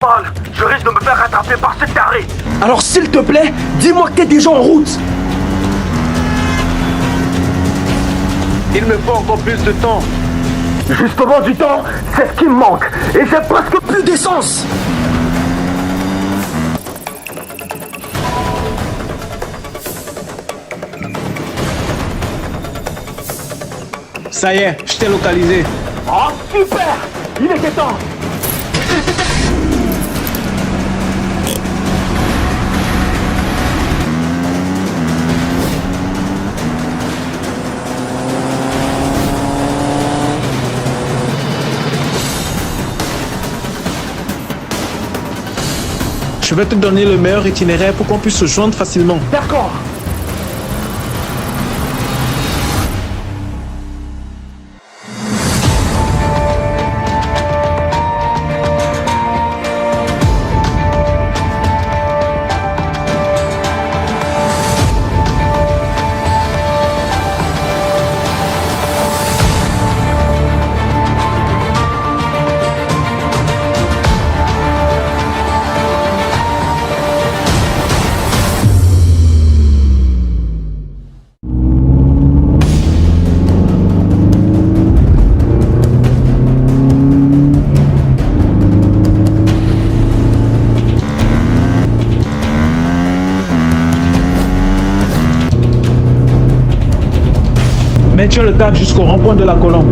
Paul, je risque de me faire rattraper par cette tarée. Alors s'il te plaît, dis-moi que t'es déjà en route. Il me faut encore plus de temps. Justement du temps, c'est ce qui me manque. Et j'ai presque Plus d'essence. Ça y est, je t'ai localisé. Oh super. Il était temps. Je vais te donner le meilleur itinéraire pour qu'on puisse se joindre facilement. D'accord. Maintiens le cap jusqu'au rond-point de la colombe.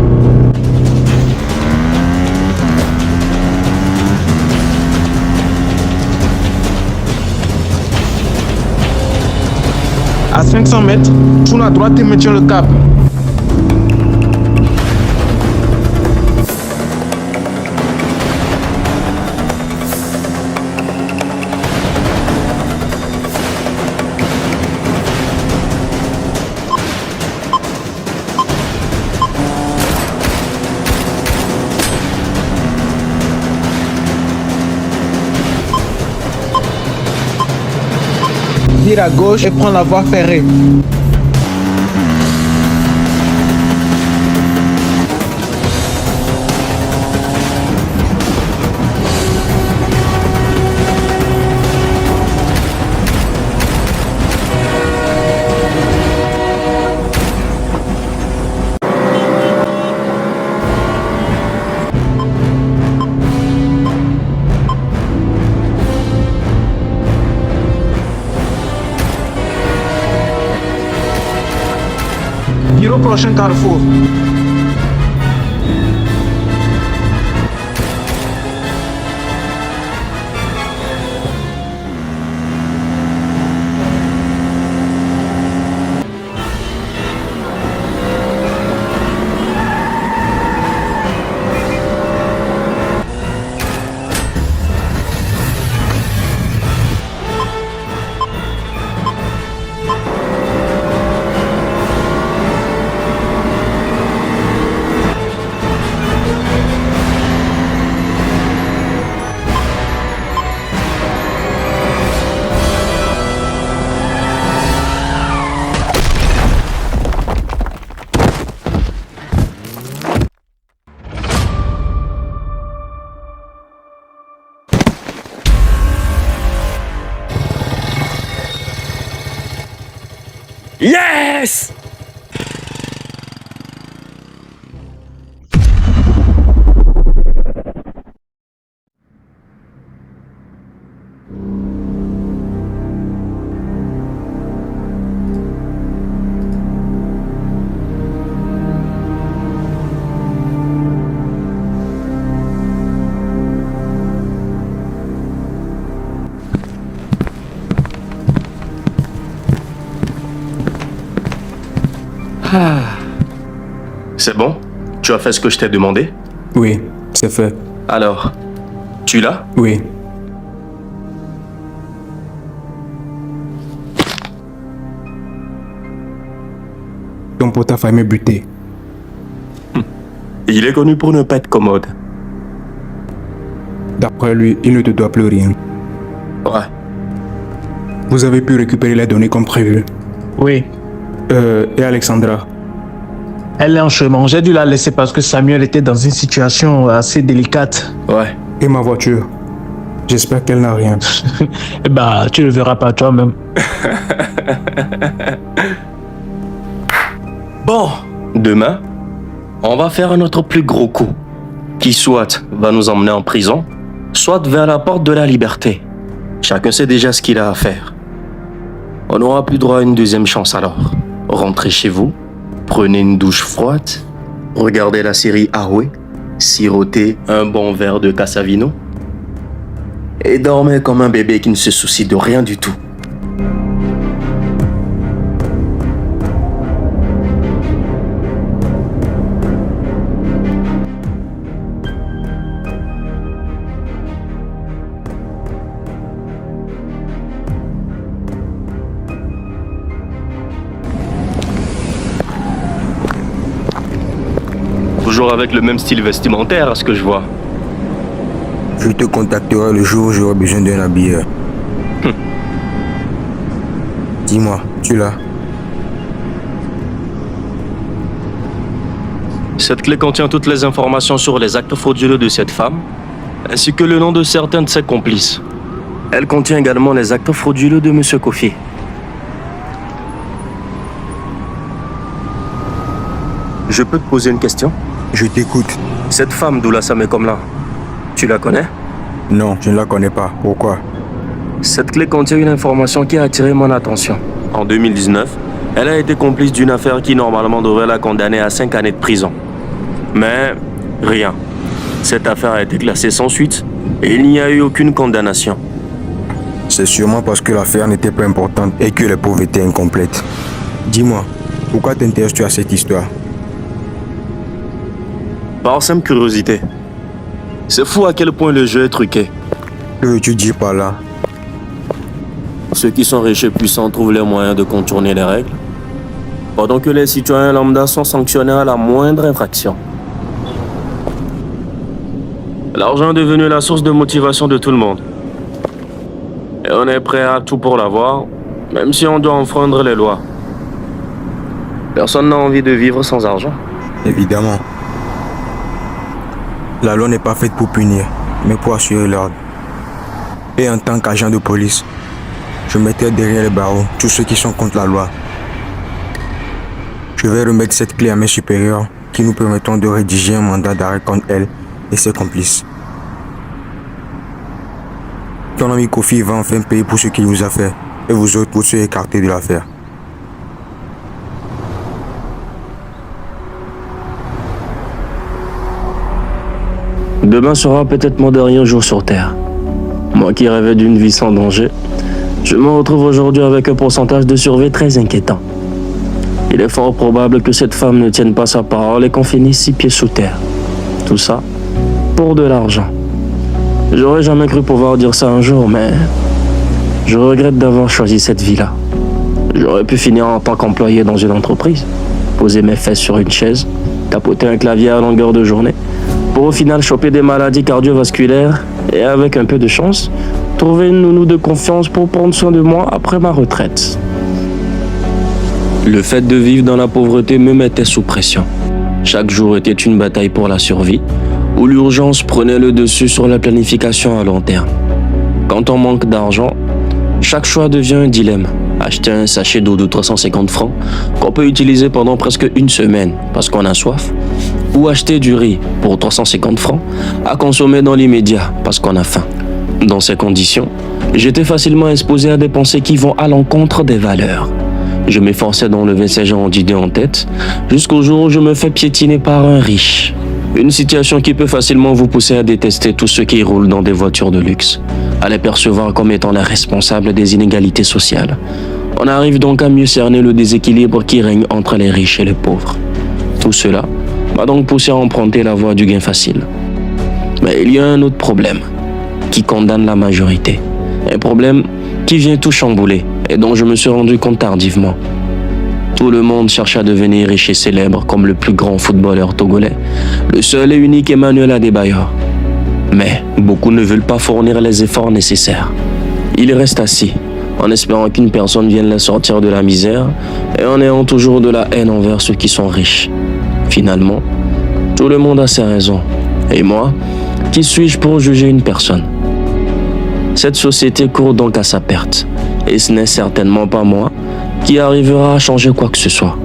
À 500 mètres, tourne à droite et maintiens le cap. Vire à gauche et prends la voie ferrée. Vire au prochain carrefour. Yes! C'est bon? Tu as fait ce que je t'ai demandé? Oui, c'est fait. Alors, tu l'as? Oui. Ton pote a failli me buter. Il est connu pour ne pas être commode. D'après lui, il ne te doit plus rien. Ouais. Vous avez pu récupérer les données comme prévu. Oui, Et Alexandra? elle est en chemin. J'ai dû la laisser parce que Samuel était dans une situation assez délicate. Ouais. Et ma voiture? J'espère qu'elle n'a rien. Bah, tu le verras pas toi-même. Bon, demain, on va faire notre plus gros coup, qui soit va nous emmener en prison, soit vers la porte de la liberté. Chacun sait déjà ce qu'il a à faire. On n'aura plus droit à une deuxième chance alors. Rentrez chez vous, prenez une douche froide, regardez la série Aoué, sirotez un bon verre de Casavino et dormez comme un bébé qui ne se soucie de rien du tout. Toujours avec le même style vestimentaire, à ce que je vois. Je te contacterai le jour où j'aurai besoin d'un habilleur. Dis-moi, tu l'as? Cette clé contient toutes les informations sur les actes frauduleux de cette femme, ainsi que le nom de certains de ses complices. Elle contient également les actes frauduleux de Monsieur Kofi. Je peux te poser une question? Je t'écoute. Cette femme Doula Samekomla, tu la connais? Non, je ne la connais pas. Pourquoi? Cette clé contient une information qui a attiré mon attention. En 2019, elle a été complice d'une affaire qui normalement devrait la condamner à 5 années de prison. Mais rien. Cette affaire a été classée sans suite et il n'y a eu aucune condamnation. C'est sûrement parce que l'affaire n'était pas importante et que les preuves étaient incomplètes. Dis-moi, pourquoi t'intéresses-tu à cette histoire? Par simple curiosité. C'est fou à quel point le jeu est truqué. Que veux-tu dire par là? Ceux qui sont riches et puissants trouvent les moyens de contourner les règles, pendant que les citoyens lambda sont sanctionnés à la moindre infraction. L'argent est devenu la source de motivation de tout le monde. Et on est prêt à tout pour l'avoir, même si on doit enfreindre les lois. Personne n'a envie de vivre sans argent. Évidemment. La loi n'est pas faite pour punir, mais pour assurer l'ordre. Et en tant qu'agent de police, je mettrai derrière les barreaux tous ceux qui sont contre la loi. Je vais remettre cette clé à mes supérieurs qui nous permettront de rédiger un mandat d'arrêt contre elle et ses complices. Ton ami Kofi va enfin payer pour ce qu'il vous a fait et vous autres, vous serez écartés de l'affaire. Demain sera peut-être mon dernier jour sur Terre. Moi qui rêvais d'une vie sans danger, je me retrouve aujourd'hui avec un pourcentage de survie très inquiétant. Il est fort probable que cette femme ne tienne pas sa parole et qu'on finisse 6 pieds sous terre. Tout ça pour de l'argent. J'aurais jamais cru pouvoir dire ça un jour, mais je regrette d'avoir choisi cette vie-là. J'aurais pu finir en tant qu'employé dans une entreprise, poser mes fesses sur une chaise, tapoter un clavier à longueur de journée, pour au final choper des maladies cardiovasculaires et avec un peu de chance, trouver une nounou de confiance pour prendre soin de moi après ma retraite. Le fait de vivre dans la pauvreté me mettait sous pression. Chaque jour était une bataille pour la survie, où l'urgence prenait le dessus sur la planification à long terme. Quand on manque d'argent, chaque choix devient un dilemme. Acheter un sachet d'eau de 350 francs qu'on peut utiliser pendant presque une semaine parce qu'on a soif, ou acheter du riz pour 350 francs à consommer dans l'immédiat parce qu'on a faim. Dans ces conditions, j'étais facilement exposé à des pensées qui vont à l'encontre des valeurs. Je m'efforçais d'enlever ces genres d'idées en tête jusqu'au jour où je me fais piétiner par un riche. Une situation qui peut facilement vous pousser à détester tous ceux qui roulent dans des voitures de luxe, à les percevoir comme étant les responsables des inégalités sociales. On arrive donc à mieux cerner le déséquilibre qui règne entre les riches et les pauvres. Tout cela m'a donc poussé à emprunter la voie du gain facile. Mais il y a un autre problème qui condamne la majorité. Un problème qui vient tout chambouler et dont je me suis rendu compte tardivement. Tout le monde cherche à devenir riche et célèbre comme le plus grand footballeur togolais, le seul et unique Emmanuel Adebayor. Mais beaucoup ne veulent pas fournir les efforts nécessaires. Ils restent assis, en espérant qu'une personne vienne les sortir de la misère et en ayant toujours de la haine envers ceux qui sont riches. Finalement, tout le monde a ses raisons. Et moi, qui suis-je pour juger une personne? Cette société court donc à sa perte. Et ce n'est certainement pas moi qui arrivera à changer quoi que ce soit.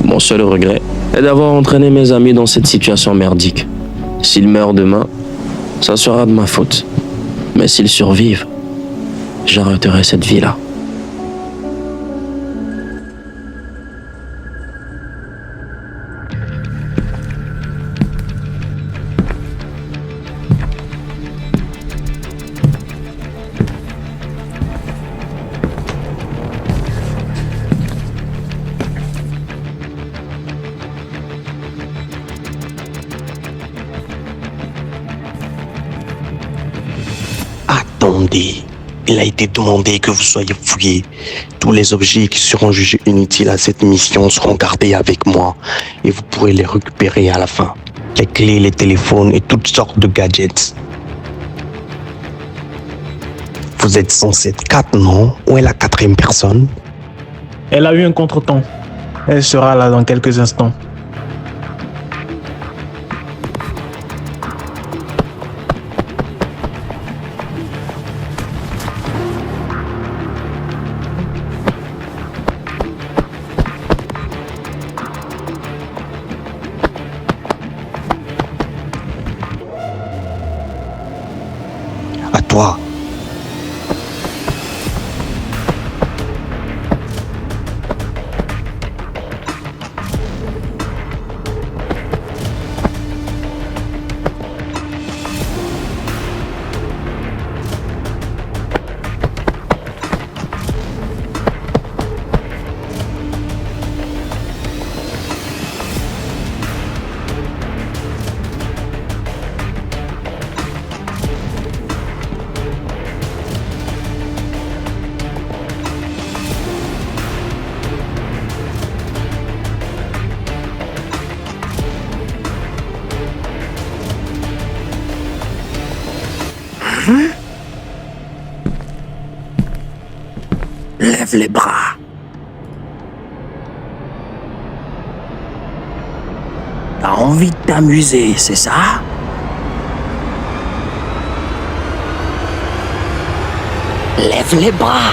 Mon seul regret est d'avoir entraîné mes amis dans cette situation merdique. S'ils meurent demain, ça sera de ma faute. Mais s'ils survivent, j'arrêterai cette vie-là. Attendez, il a été demandé que vous soyez fouillés. Tous les objets qui seront jugés inutiles à cette mission seront gardés avec moi et vous pourrez les récupérer à la fin. Les clés, les téléphones et toutes sortes de gadgets. Vous êtes censé être 4, non? Où est la 4e personne? Elle a eu un contretemps. Elle sera là dans quelques instants. À toi. Lève les bras. T'as envie de t'amuser, c'est ça? Lève les bras.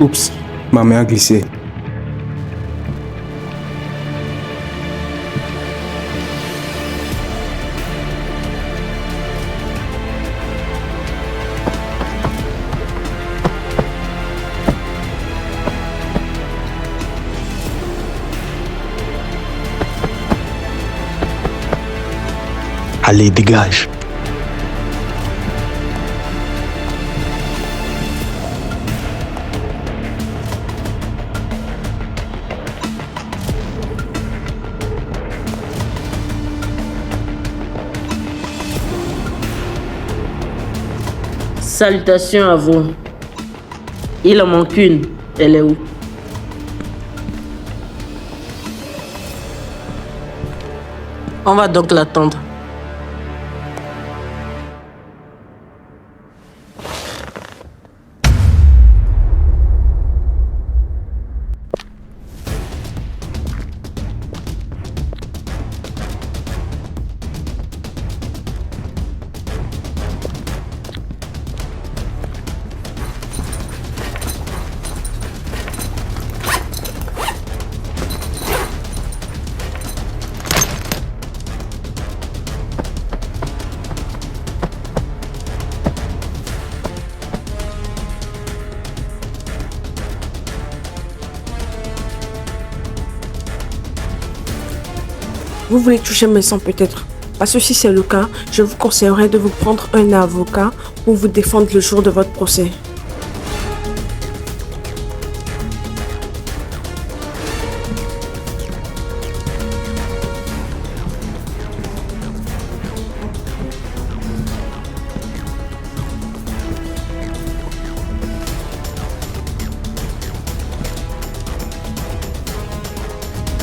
Oups, ma main a glissé. Allez, dégage. Salutations à vous. Il en manque une. Elle est où? On va donc l'attendre. Vous voulez toucher mes sangs peut-être. Parce que si c'est le cas, je vous conseillerais de vous prendre un avocat pour vous défendre le jour de votre procès.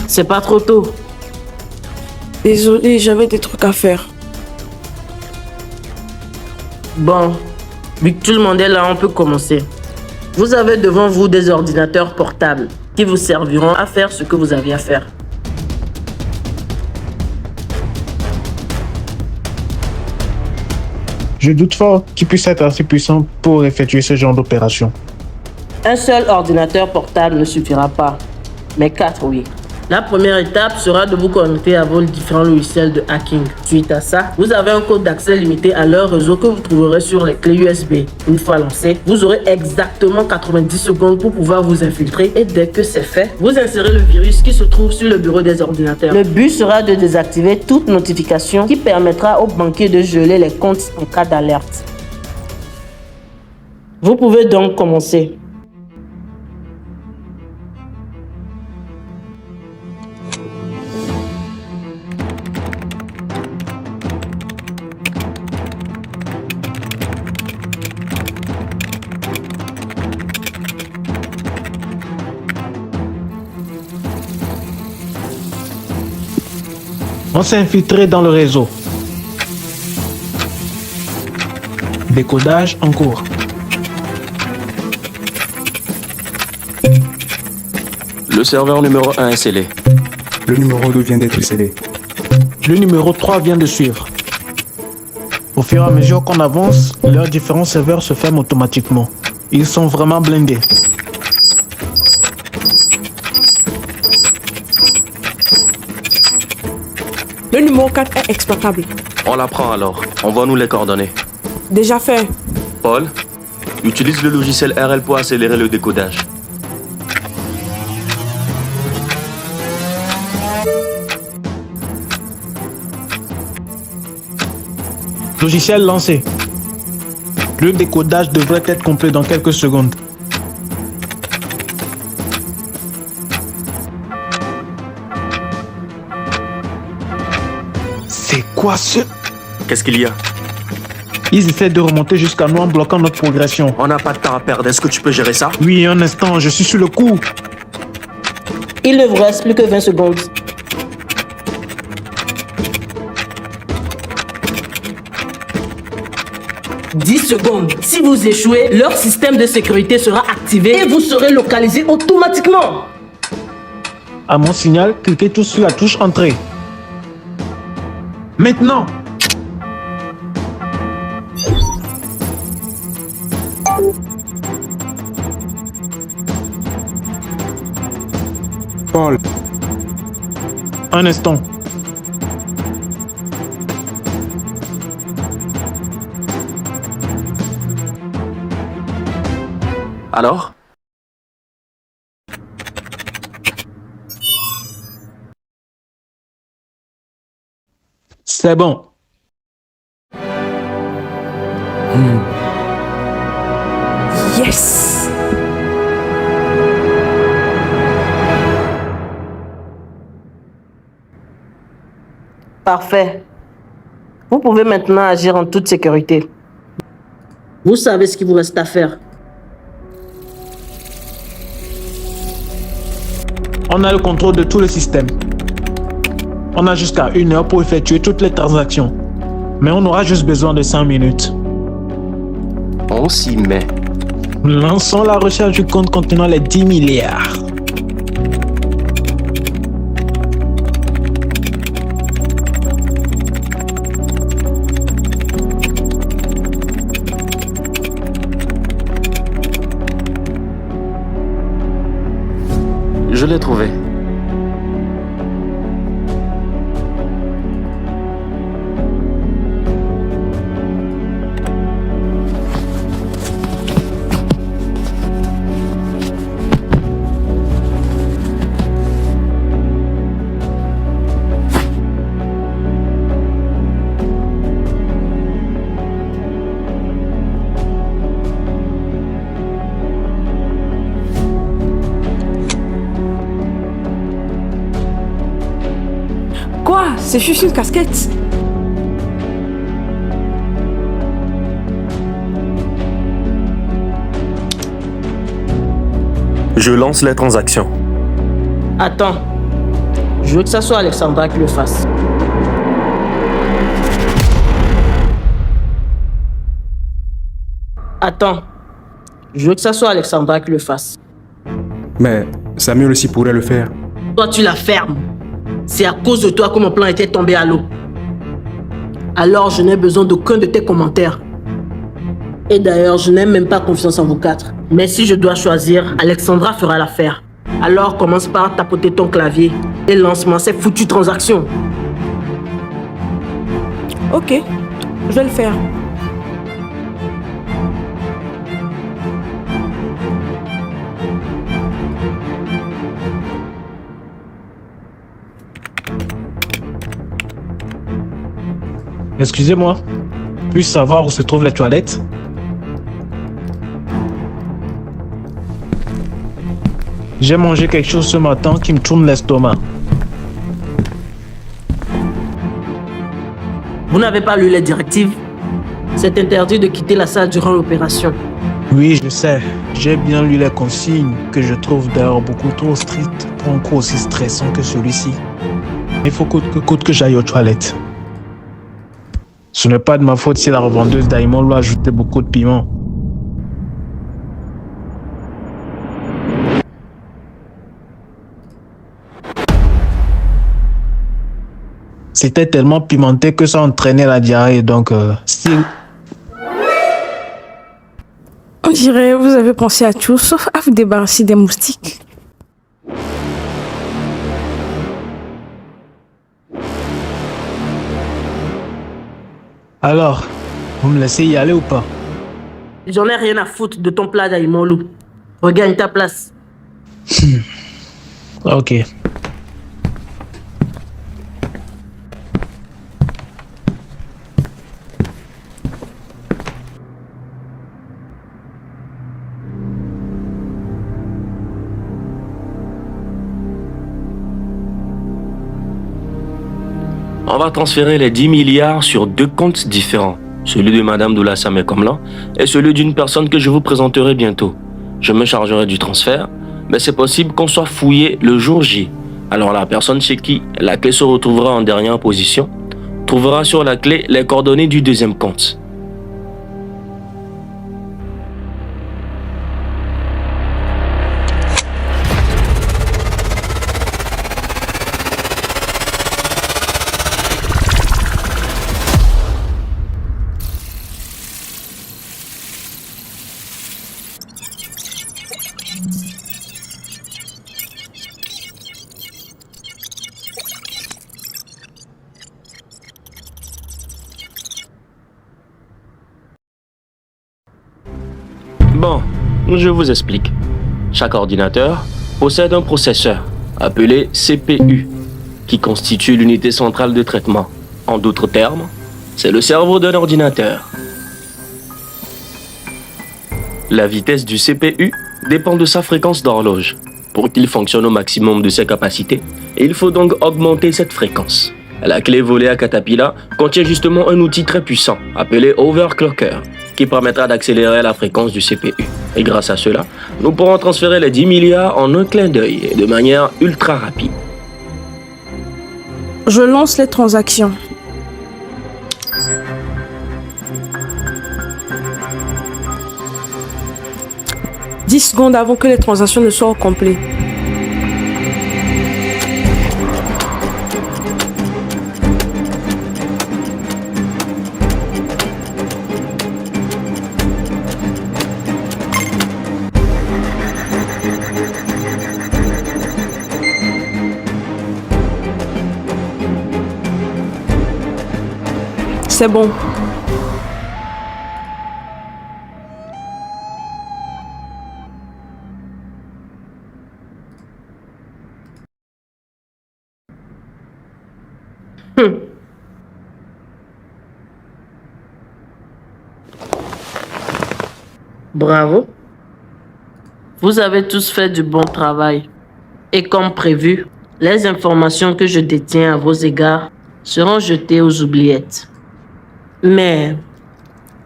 C'est pas trop tôt. Désolée, j'avais des trucs à faire. Bon, vu que tout le monde est là, on peut commencer. Vous avez devant vous des ordinateurs portables qui vous serviront à faire ce que vous avez à faire. Je doute fort qu'il puisse être assez puissant pour effectuer ce genre d'opération. Un seul ordinateur portable ne suffira pas, mais 4 oui. La première étape sera de vous connecter à vos différents logiciels de hacking. Suite à ça, vous avez un code d'accès limité à leur réseau que vous trouverez sur les clés USB. Une fois lancé, vous aurez exactement 90 secondes pour pouvoir vous infiltrer et dès que c'est fait, vous insérez le virus qui se trouve sur le bureau des ordinateurs. Le but sera de désactiver toute notification qui permettra aux banquiers de geler les comptes en cas d'alerte. Vous pouvez donc commencer. On s'est infiltré dans le réseau. Décodage en cours. Le serveur numéro 1 est scellé. Le numéro 2 vient d'être scellé. Le numéro 3 vient de suivre. Au fur et à mesure qu'on avance, leurs différents serveurs se ferment automatiquement. Ils sont vraiment blindés. Le numéro 4 est exploitable. On la prend alors. Envoie-nous les coordonnées. Déjà fait. Paul, utilise le logiciel RL pour accélérer le décodage. Logiciel lancé. Le décodage devrait être complet dans quelques secondes. C'est quoi ce... Qu'est-ce qu'il y a? Ils essaient de remonter jusqu'à nous en bloquant notre progression. On n'a pas de temps à perdre. Est-ce que tu peux gérer ça? Oui, un instant, je suis sur le coup. Il ne vous reste plus que 20 secondes. « 10 secondes. Si vous échouez, leur système de sécurité sera activé et vous serez localisé automatiquement. À mon signal, cliquez tous sur la touche Entrée. Maintenant! Paul, Un instant. Alors? C'est bon. Yes! Parfait. Vous pouvez maintenant agir en toute sécurité. Vous savez ce qu'il vous reste à faire. On a le contrôle de tout le système. On a jusqu'à 1 heure pour effectuer toutes les transactions. Mais on aura juste besoin de 5 minutes. On s'y met. Lançons la recherche du compte contenant les 10 milliards. Je l'ai trouvé. Quoi? C'est juste une casquette. Je lance les transactions. Attends. Je veux que ça soit Alexandra qui le fasse. Attends. Je veux que ça soit Alexandra qui le fasse. Mais Samuel aussi pourrait le faire. Toi, tu la fermes. C'est à cause de toi que mon plan était tombé à l'eau. Alors, je n'ai besoin d'aucun de tes commentaires. Et d'ailleurs, je n'ai même pas confiance en vous quatre. Mais si je dois choisir, Alexandra fera l'affaire. Alors, commence par tapoter ton clavier et lance-moi ces foutues transactions. Ok, je vais le faire. Excusez-moi, puis-je savoir où se trouvent les toilettes? J'ai mangé quelque chose ce matin qui me tourne l'estomac. Vous n'avez pas lu les directives? C'est interdit de quitter la salle durant l'opération. Oui, je sais. J'ai bien lu les consignes, que je trouve d'ailleurs beaucoup trop strictes pour un coup aussi stressant que celui-ci. Il faut coûte que j'aille aux toilettes. Ce n'est pas de ma faute si la revendeuse d'aliments lui a ajouté beaucoup de piment. C'était tellement pimenté que ça entraînait la diarrhée, donc si... On dirait que vous avez pensé à tout sauf à vous débarrasser des moustiques. Alors, vous me laissez y aller ou pas? J'en ai rien à foutre de ton plat d'aliments loup. Regagne ta place. Ok. On va transférer les 10 milliards sur 2 comptes différents. Celui de Madame Doula Samé Komlan et celui d'une personne que je vous présenterai bientôt. Je me chargerai du transfert, mais c'est possible qu'on soit fouillé le jour J. Alors la personne chez qui la clé se retrouvera en dernière position trouvera sur la clé les coordonnées du deuxième compte. Bon, je vous explique. Chaque ordinateur possède un processeur, appelé CPU, qui constitue l'unité centrale de traitement. En d'autres termes, c'est le cerveau d'un ordinateur. La vitesse du CPU dépend de sa fréquence d'horloge. Pour qu'il fonctionne au maximum de ses capacités, il faut donc augmenter cette fréquence. La clé volée à Caterpillar contient justement un outil très puissant, appelé Overclocker, qui permettra d'accélérer la fréquence du CPU. Et grâce à cela, nous pourrons transférer les 10 milliards en un clin d'œil et de manière ultra rapide. Je lance les transactions. « 10 secondes avant que les transactions ne soient au complet. C'est bon. Bravo. Vous avez tous fait du bon travail. Et comme prévu, les informations que je détiens à vos égards seront jetées aux oubliettes. Mais,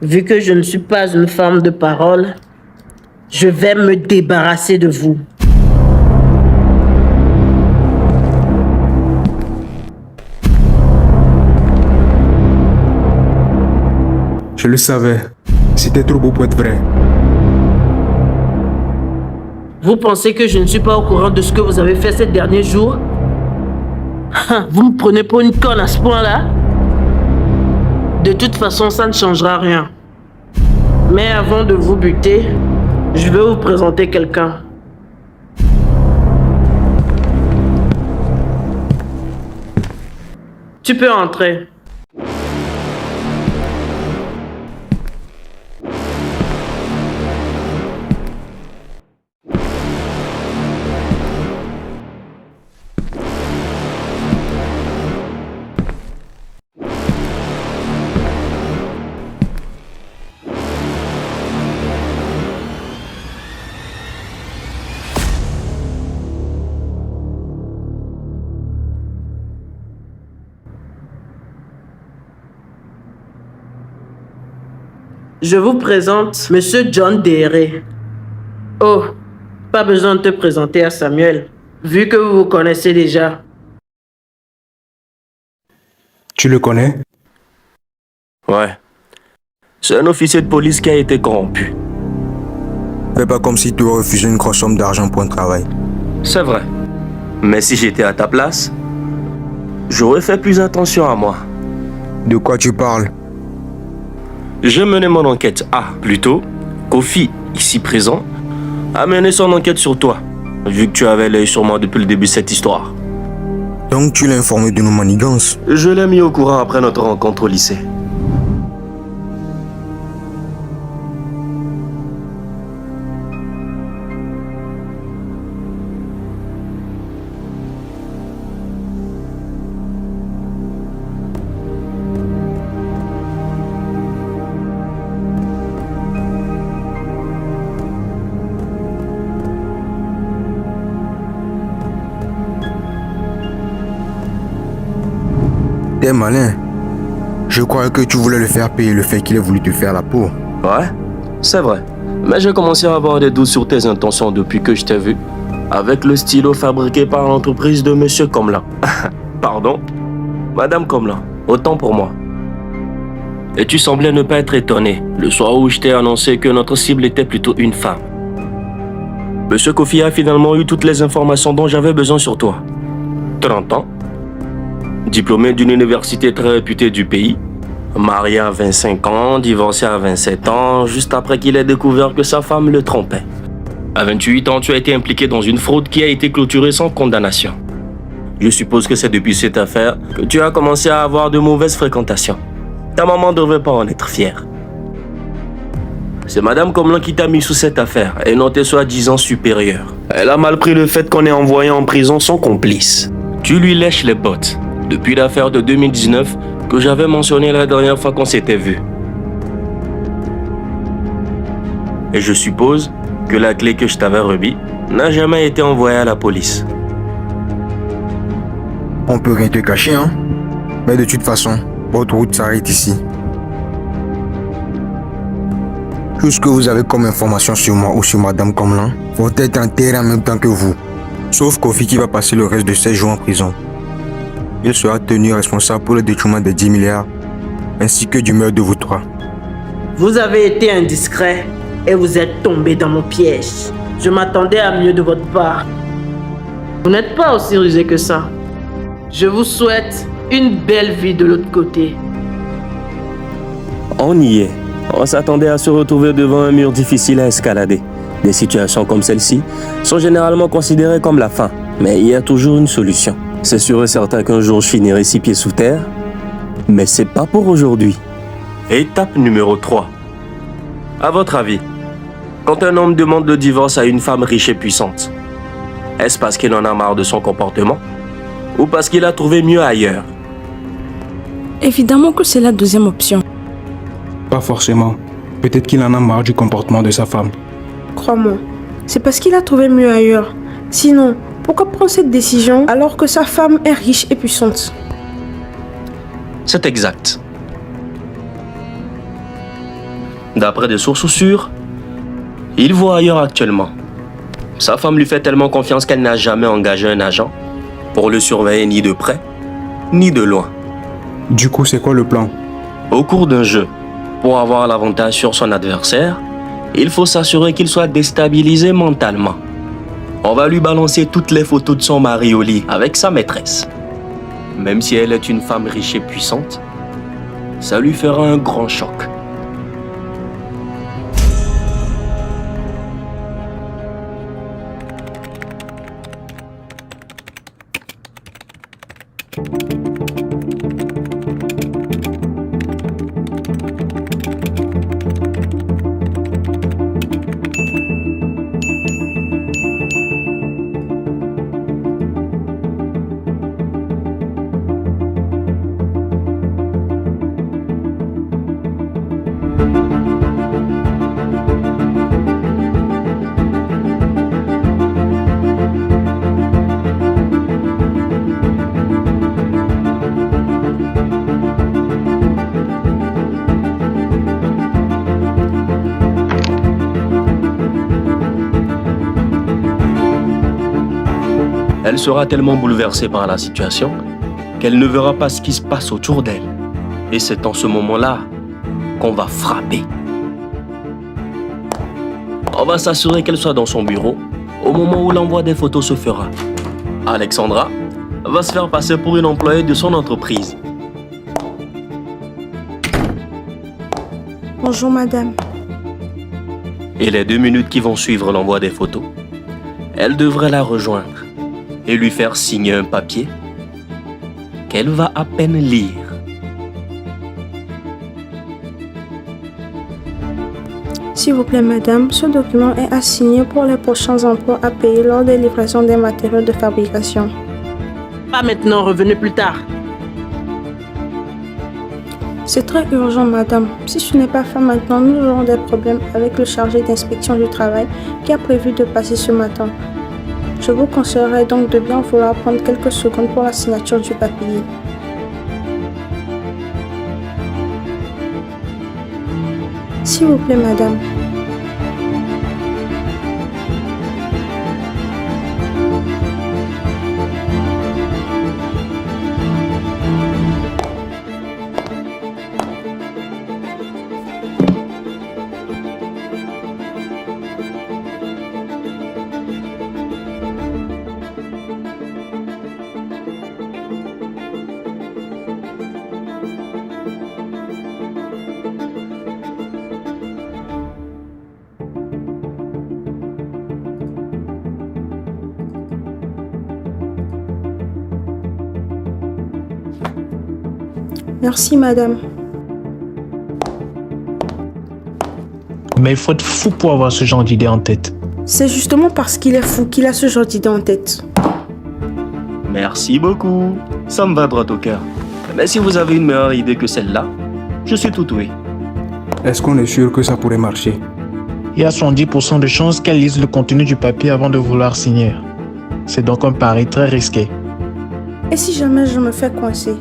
vu que je ne suis pas une femme de parole, je vais me débarrasser de vous. Je le savais. C'était trop beau pour être vrai. Vous pensez que je ne suis pas au courant de ce que vous avez fait ces derniers jours? Vous me prenez pour une conne à ce point-là? De toute façon, ça ne changera rien. Mais avant de vous buter, je vais vous présenter quelqu'un. Tu peux entrer. Je vous présente Monsieur John Dere. Oh, pas besoin de te présenter à Samuel, vu que vous vous connaissez déjà. Tu le connais? Ouais. C'est un officier de police qui a été corrompu. Fais pas comme si tu aurais refusé une grosse somme d'argent pour un travail. C'est vrai. Mais si j'étais à ta place, j'aurais fait plus attention à moi. De quoi tu parles? J'ai mené mon enquête. Plutôt, Kofi, ici présent, a mené son enquête sur toi, vu que tu avais l'œil sur moi depuis le début de cette histoire. Donc tu l'as informé de nos manigances? Je l'ai mis au courant après notre rencontre au lycée. T'es malin. Je croyais que tu voulais le faire payer le fait qu'il ait voulu te faire la peau. Ouais, c'est vrai. Mais j'ai commencé à avoir des doutes sur tes intentions depuis que je t'ai vu. Avec le stylo fabriqué par l'entreprise de Monsieur Comlin. Pardon, Madame Comlin, autant pour moi. Et tu semblais ne pas être étonné le soir où je t'ai annoncé que notre cible était plutôt une femme. Monsieur Kofi a finalement eu toutes les informations dont j'avais besoin sur toi. 30 ans, diplômé d'une université très réputée du pays, marié à 25 ans, divorcé à 27 ans, juste après qu'il ait découvert que sa femme le trompait. À 28 ans, tu as été impliqué dans une fraude qui a été clôturée sans condamnation. Je suppose que c'est depuis cette affaire que tu as commencé à avoir de mauvaises fréquentations. Ta maman ne devrait pas en être fière. C'est Madame Comlin qui t'a mis sous cette affaire et non tes soi-disant supérieurs. Elle a mal pris le fait qu'on ait envoyé en prison son complice. Tu lui lèches les bottes. Depuis l'affaire de 2019 que j'avais mentionné la dernière fois qu'on s'était vu. Et je suppose que la clé que je t'avais remis n'a jamais été envoyée à la police. On peut rien te cacher, hein. Mais de toute façon, votre route s'arrête ici. Tout ce que vous avez comme information sur moi ou sur Madame Comlin vont être enterrés en même temps que vous. Sauf Kofi qui va passer le reste de ses jours en prison. Il sera tenu responsable pour le détournement des 10 milliards, ainsi que du meurtre de vous trois. Vous avez été indiscret et vous êtes tombé dans mon piège. Je m'attendais à mieux de votre part. Vous n'êtes pas aussi rusé que ça. Je vous souhaite une belle vie de l'autre côté. On y est. On s'attendait à se retrouver devant un mur difficile à escalader. Des situations comme celle-ci sont généralement considérées comme la fin, mais il y a toujours une solution. C'est sûr et certain qu'un jour je finirai 6 pieds sous terre, mais c'est pas pour aujourd'hui. Étape numéro 3. À votre avis, quand un homme demande le divorce à une femme riche et puissante, est-ce parce qu'il en a marre de son comportement ou parce qu'il a trouvé mieux ailleurs? Évidemment que c'est la deuxième option. Pas forcément. Peut-être qu'il en a marre du comportement de sa femme. Crois-moi, c'est parce qu'il a trouvé mieux ailleurs. Sinon, pourquoi prendre cette décision alors que sa femme est riche et puissante? C'est exact. D'après des sources sûres, il voit ailleurs actuellement. Sa femme lui fait tellement confiance qu'elle n'a jamais engagé un agent pour le surveiller ni de près, ni de loin. Du coup, c'est quoi le plan? Au cours d'un jeu, pour avoir l'avantage sur son adversaire, il faut s'assurer qu'il soit déstabilisé mentalement. On va lui balancer toutes les photos de son mari au lit avec sa maîtresse. Même si elle est une femme riche et puissante, ça lui fera un grand choc. Elle sera tellement bouleversée par la situation qu'elle ne verra pas ce qui se passe autour d'elle. Et c'est en ce moment-là qu'on va frapper. On va s'assurer qu'elle soit dans son bureau au moment où l'envoi des photos se fera. Alexandra va se faire passer pour une employée de son entreprise. Bonjour madame. Et les 2 minutes qui vont suivre l'envoi des photos, elle devrait la rejoindre et lui faire signer un papier qu'elle va à peine lire. S'il vous plaît madame, ce document est à signer pour les prochains emplois à payer lors des livraisons des matériaux de fabrication. Pas maintenant, revenez plus tard. C'est très urgent madame. Si ce n'est pas fait maintenant, nous aurons des problèmes avec le chargé d'inspection du travail qui a prévu de passer ce matin. Je vous conseillerais donc de bien vouloir prendre quelques secondes pour la signature du papier. S'il vous plaît, madame. Merci, madame. Mais il faut être fou pour avoir ce genre d'idée en tête. C'est justement parce qu'il est fou qu'il a ce genre d'idée en tête. Merci beaucoup. Ça me va droit au cœur. Mais si vous avez une meilleure idée que celle-là, je suis tout oui. Est-ce qu'on est sûr que ça pourrait marcher? Il y a 70% de chances qu'elle lise le contenu du papier avant de vouloir signer. C'est donc un pari très risqué. Et si jamais je me fais coincer?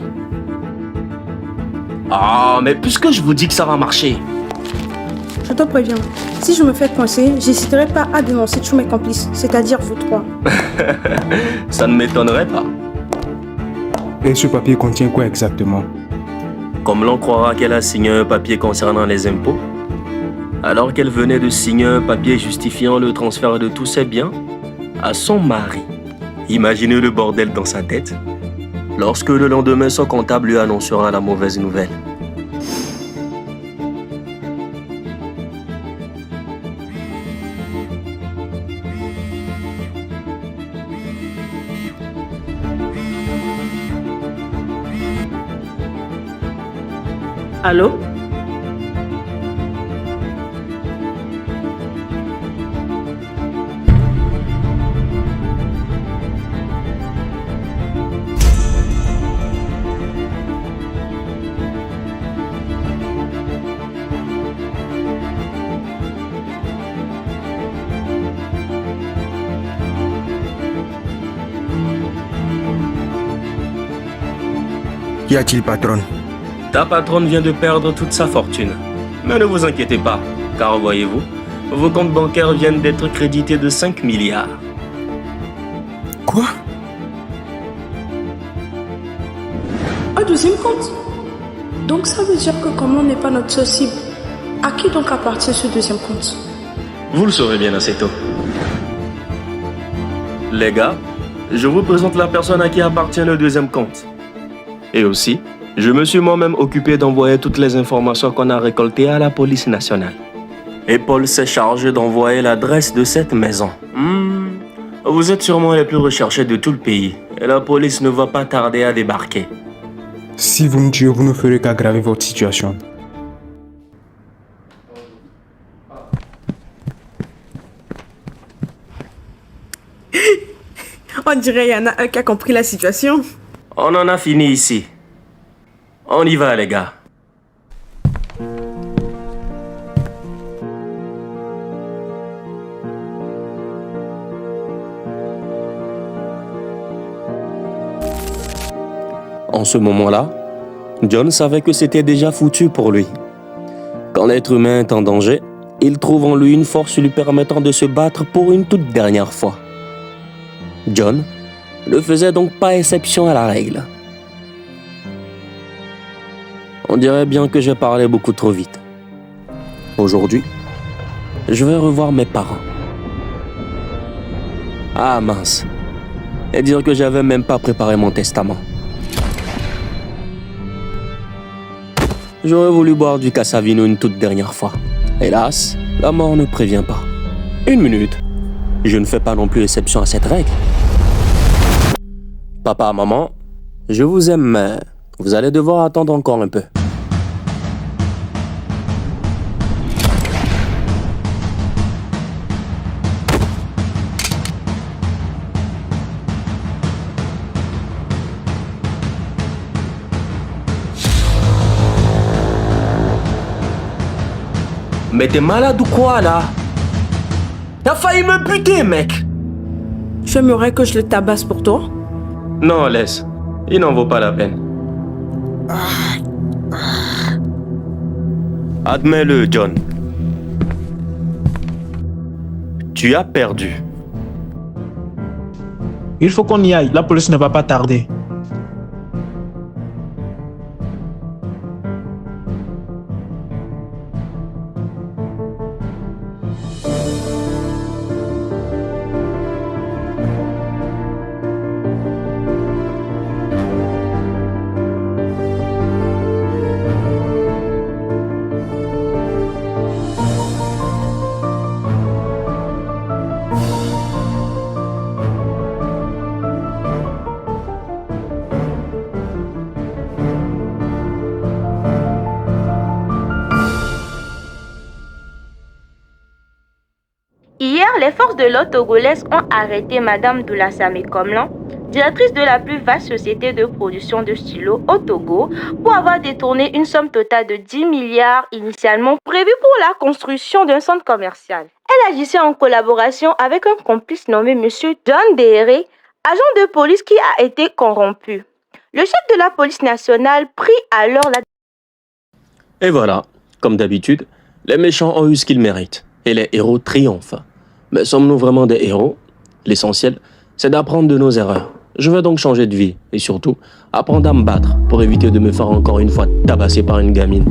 Ah, mais puisque je vous dis que ça va marcher. Je te préviens, si je me fais coincer, j'hésiterai pas à dénoncer tous mes complices, c'est-à-dire vous trois. Ça ne m'étonnerait pas. Et ce papier contient quoi exactement? Comme l'on croira qu'elle a signé un papier concernant les impôts, alors qu'elle venait de signer un papier justifiant le transfert de tous ses biens à son mari. Imaginez le bordel dans sa tête lorsque le lendemain son comptable lui annoncera la mauvaise nouvelle. Allô? Qu'y a-t-il, patronne? Ta patronne vient de perdre toute sa fortune. Mais ne vous inquiétez pas, car voyez-vous, vos comptes bancaires viennent d'être crédités de 5 milliards. Quoi? Un deuxième compte? Donc ça veut dire que comme on n'est pas notre seule cible, à qui donc appartient ce deuxième compte? Vous le saurez bien assez tôt. Les gars, je vous présente la personne à qui appartient le deuxième compte. Et aussi, je me suis moi-même occupé d'envoyer toutes les informations qu'on a récoltées à la police nationale. Et Paul s'est chargé d'envoyer l'adresse de cette maison. Vous êtes sûrement les plus recherchés de tout le pays. Et la police ne va pas tarder à débarquer. Si vous me tuez, vous ne ferez qu'aggraver votre situation. On dirait qu'il y en a un qui a compris la situation. On en a fini ici. On y va, les gars. En ce moment-là, John savait que c'était déjà foutu pour lui. Quand l'être humain est en danger, il trouve en lui une force lui permettant de se battre pour une toute dernière fois. John ne faisait donc pas exception à la règle. On dirait bien que j'ai parlé beaucoup trop vite. Aujourd'hui, je vais revoir mes parents. Ah mince, et dire que j'avais même pas préparé mon testament. J'aurais voulu boire du Cassavino une toute dernière fois. Hélas, la mort ne prévient pas. Une minute. Je ne fais pas non plus exception à cette règle. Papa, maman, je vous aime, mais vous allez devoir attendre encore un peu. Mais t'es malade ou quoi, là? T'as failli me buter, mec! Tu aimerais que je le tabasse pour toi? Non, laisse. Il n'en vaut pas la peine. Admets-le, John. Tu as perdu. Il faut qu'on y aille. La police ne va pas tarder. Hier, les forces de l'ordre togolaises ont arrêté Madame Doulassame Komlan, directrice de la plus vaste société de production de stylos au Togo, pour avoir détourné une somme totale de 10 milliards initialement prévue pour la construction d'un centre commercial. Elle agissait en collaboration avec un complice nommé Monsieur John Dere, agent de police qui a été corrompu. Le chef de la police nationale prit alors la... Et voilà, comme d'habitude, les méchants ont eu ce qu'ils méritent. Et les héros triomphent. Mais sommes-nous vraiment des héros? L'essentiel, c'est d'apprendre de nos erreurs. Je vais donc changer de vie. Et surtout, apprendre à me battre pour éviter de me faire encore une fois tabasser par une gamine.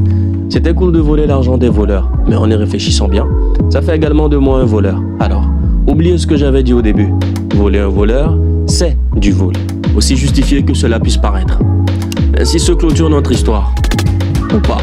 C'était cool de voler l'argent des voleurs. Mais en y réfléchissant bien, ça fait également de moi un voleur. Alors, oubliez ce que j'avais dit au début. Voler un voleur, c'est du vol. Aussi justifié que cela puisse paraître. Ainsi se clôture notre histoire. Ou pas.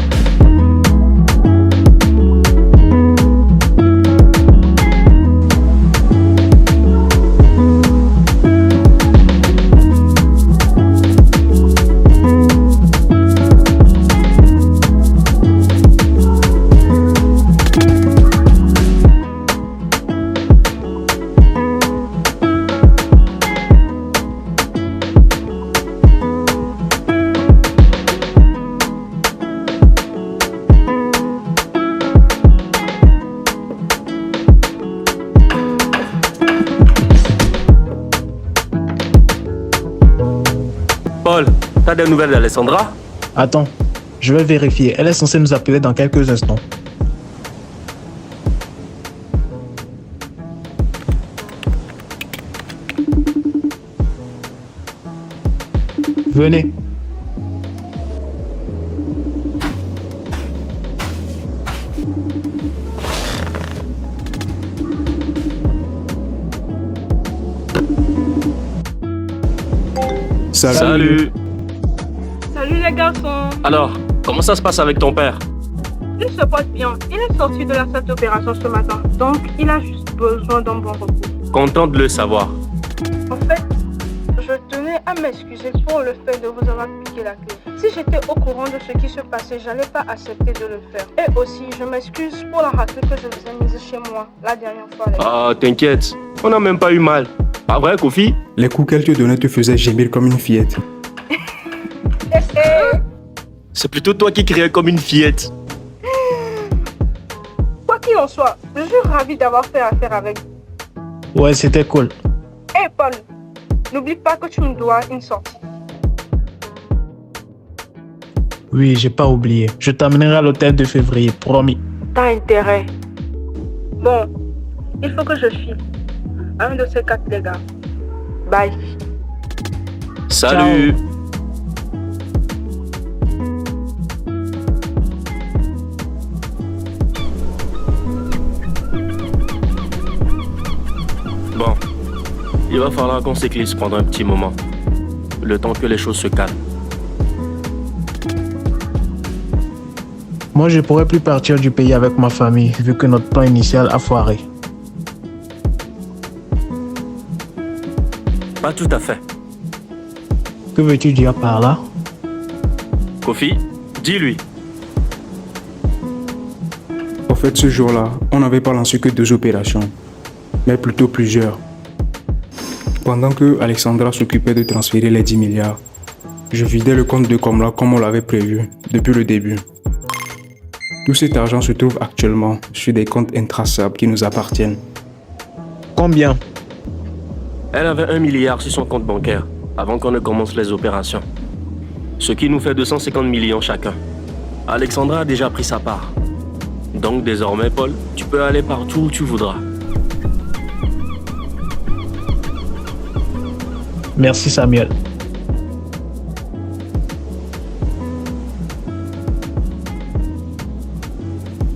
Paul, t'as des nouvelles d'Alessandra? Attends, je vais vérifier. Elle est censée nous appeler dans quelques instants. Venez. Salut. Salut les garçons. Alors, comment ça se passe avec ton père? Il se porte bien. Il est sorti de la salle d'opération ce matin. Donc, il a juste besoin d'un bon repos. Content de le savoir. En fait, je tenais à m'excuser pour le fait de vous avoir piqué la clé. Si j'étais au courant de ce qui se passait, j'allais pas accepter de le faire. Et aussi, je m'excuse pour la raclée que je vous ai mise chez moi la dernière fois. Ah, t'inquiète. On n'a même pas eu mal. Pas vrai, Kofi? Les coups qu'elle te donnait te faisaient gémir comme une fillette. C'est plutôt toi qui criais comme une fillette. Quoi qu'il en soit, je suis ravie d'avoir fait affaire avec vous. Ouais, c'était cool. Hey Paul, n'oublie pas que tu me dois une sortie. Oui, j'ai pas oublié. Je t'amènerai à l'hôtel de février, promis. T'as intérêt. Bon, il faut que je file. Un de ces quatre, les gars. Bye. Salut. Ciao. Bon, il va falloir qu'on s'éclisse pendant un petit moment. Le temps que les choses se calment. Moi, je pourrais plus partir du pays avec ma famille, vu que notre plan initial a foiré. Pas tout à fait. Que veux-tu dire par là? Kofi, dis-lui. Au fait, ce jour-là, on n'avait pas lancé que 2 opérations, mais plutôt plusieurs. Pendant que Alexandra s'occupait de transférer les 10 milliards, je vidais le compte de Komla comme on l'avait prévu depuis le début. Tout cet argent se trouve actuellement sur des comptes intraçables qui nous appartiennent. Combien? Elle avait 1 milliard sur son compte bancaire avant qu'on ne commence les opérations. Ce qui nous fait 250 millions chacun. Alexandra a déjà pris sa part. Donc désormais, Paul, tu peux aller partout où tu voudras. Merci Samuel.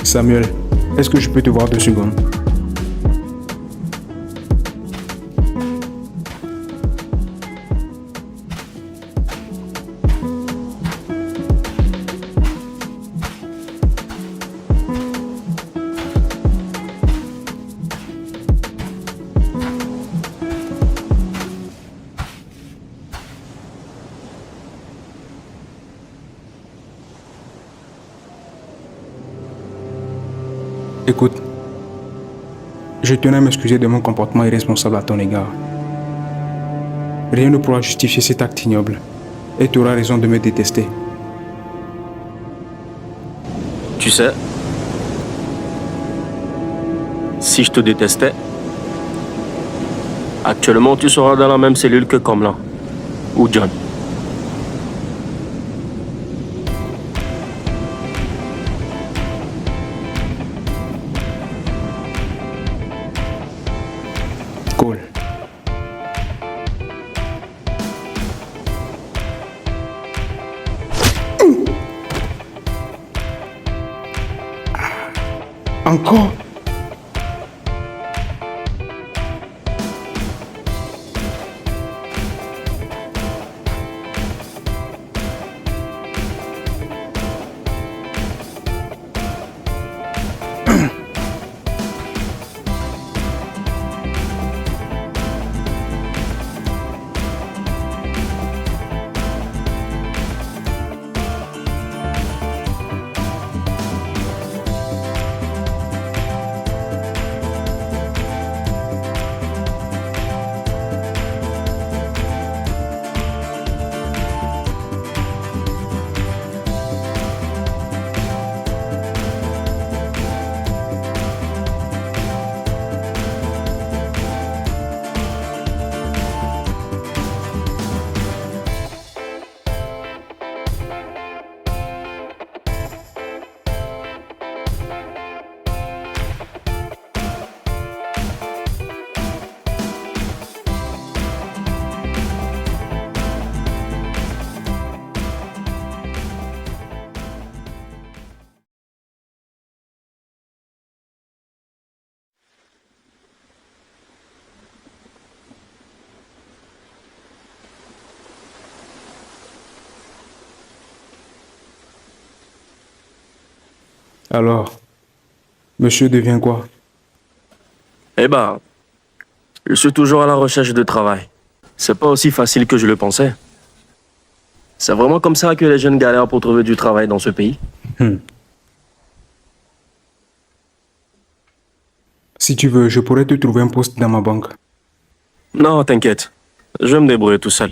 Samuel, est-ce que je peux te voir 2 secondes? Écoute, je tenais à m'excuser de mon comportement irresponsable à ton égard. Rien ne pourra justifier cet acte ignoble, et tu auras raison de me détester. Tu sais, si je te détestais, actuellement tu seras dans la même cellule que Komlan ou John. Cool. Encore? Alors, monsieur devient quoi? Eh ben, je suis toujours à la recherche de travail. C'est pas aussi facile que je le pensais. C'est vraiment comme ça que les jeunes galèrent pour trouver du travail dans ce pays. Si tu veux, je pourrais te trouver un poste dans ma banque. Non, t'inquiète. Je vais me débrouiller tout seul.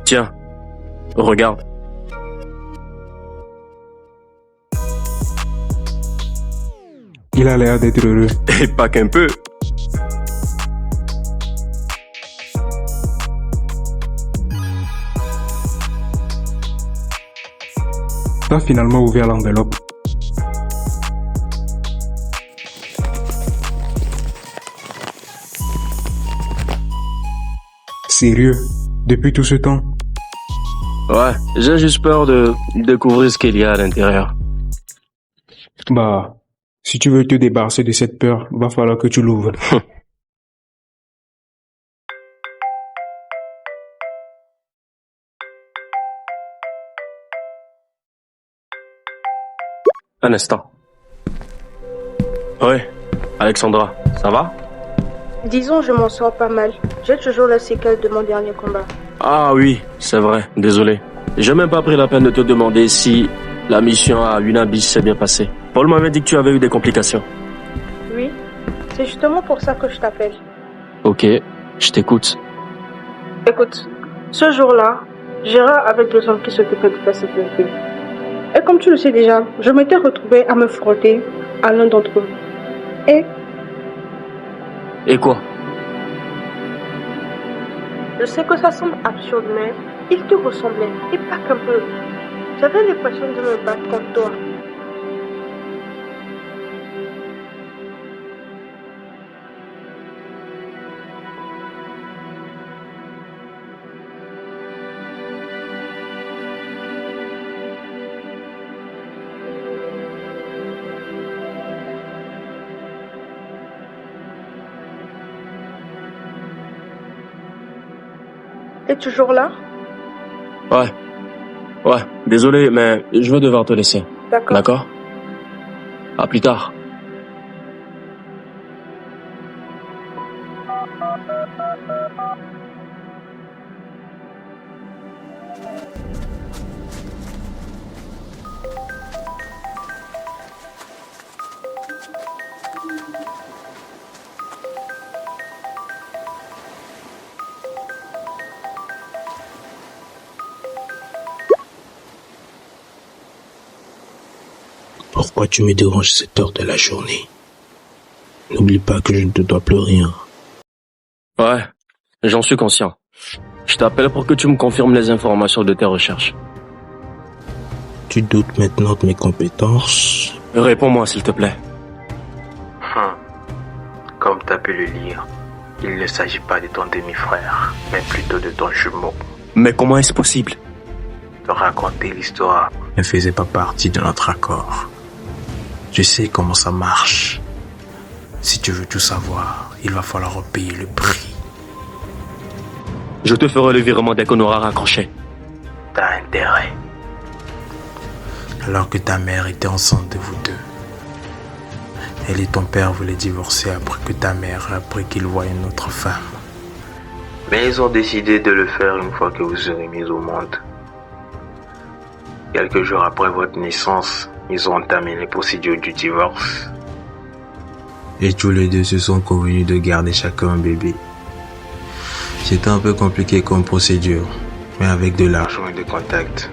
Tiens, regarde. Il a l'air d'être heureux. Et pas qu'un peu. T'as finalement ouvert l'enveloppe. Sérieux? Depuis tout ce temps? Ouais, j'ai juste peur de découvrir ce qu'il y a à l'intérieur. Bah, si tu veux te débarrasser de cette peur, va falloir que tu l'ouvres. Un instant. Ouais, Alexandra, ça va? Disons, je m'en sors pas mal. J'ai toujours la séquelle de mon dernier combat. Ah oui, c'est vrai, désolé. J'ai même pas pris la peine de te demander si la mission à Unabis s'est bien passée. Paul m'avait dit que tu avais eu des complications. Oui, c'est justement pour ça que je t'appelle. Ok, je t'écoute. Écoute, ce jour-là, Gérard avait 2 hommes qui s'occupaient de ta sécurité. Et comme tu le sais déjà, je m'étais retrouvée à me frotter à l'un d'entre eux. Et quoi? Je sais que ça semble absurde, mais il te ressemblait, et pas qu'un peu. J'avais l'impression de me battre contre toi. T'es toujours là? Ouais, désolé, mais je vais devoir te laisser. D'accord. D'accord? À plus tard. Pourquoi tu me déranges cette heure de la journée? N'oublie pas que je ne te dois plus rien. Ouais, j'en suis conscient. Je t'appelle pour que tu me confirmes les informations de tes recherches. Tu doutes maintenant de mes compétences? Réponds-moi, s'il te plaît. Comme tu as pu le lire, il ne s'agit pas de ton demi-frère, mais plutôt de ton jumeau. Mais comment est-ce possible? Te raconter l'histoire ne faisait pas partie de notre accord. Je sais comment ça marche. Si tu veux tout savoir, il va falloir payer le prix. Je te ferai le virement dès qu'on aura raccroché. T'as intérêt. Alors que ta mère était enceinte de vous deux. Elle et ton père voulaient divorcer après que ta mère a appris qu'il voit une autre femme. Mais ils ont décidé de le faire une fois que vous serez mis au monde. Quelques jours après votre naissance, ils ont entamé les procédures du divorce. Et tous les deux se sont convenus de garder chacun un bébé. C'était un peu compliqué comme procédure, mais avec de l'argent Et de contact,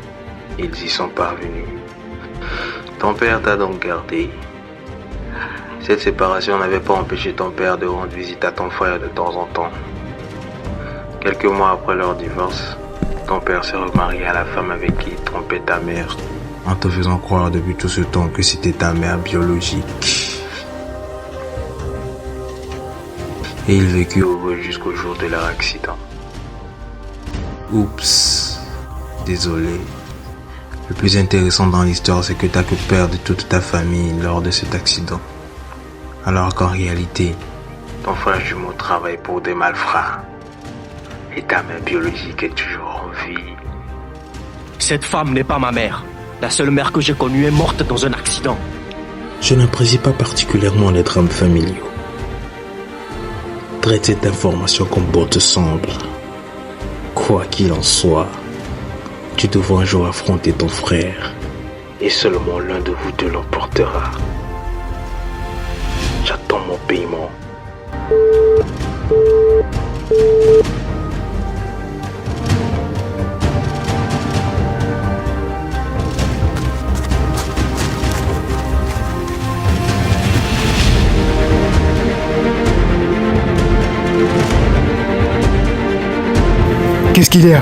ils y sont parvenus. Ton père t'a donc gardé. Cette séparation n'avait pas empêché ton père de rendre visite à ton frère de temps en temps. Quelques mois après leur divorce, ton père s'est remarié à la femme avec qui il trompait ta mère. en te faisant croire depuis tout ce temps que c'était ta mère biologique. Et ils vécurent heureux jusqu'au jour de leur accident. Oups, désolé. Le plus intéressant dans l'histoire, c'est que t'as que perdre toute ta famille lors de cet accident. Alors qu'en réalité, ton frère jumeau travaille pour des malfrats. Et ta mère biologique est toujours en vie. Cette femme n'est pas ma mère. La seule mère que j'ai connue est morte dans un accident. Je n'apprécie pas particulièrement les drames familiaux. Traite cette information comme bon te semble. Quoi qu'il en soit, tu devras un jour affronter ton frère. Et seulement l'un de vous deux l'emportera. J'attends mon paiement. Qu'est-ce qu'il y a ?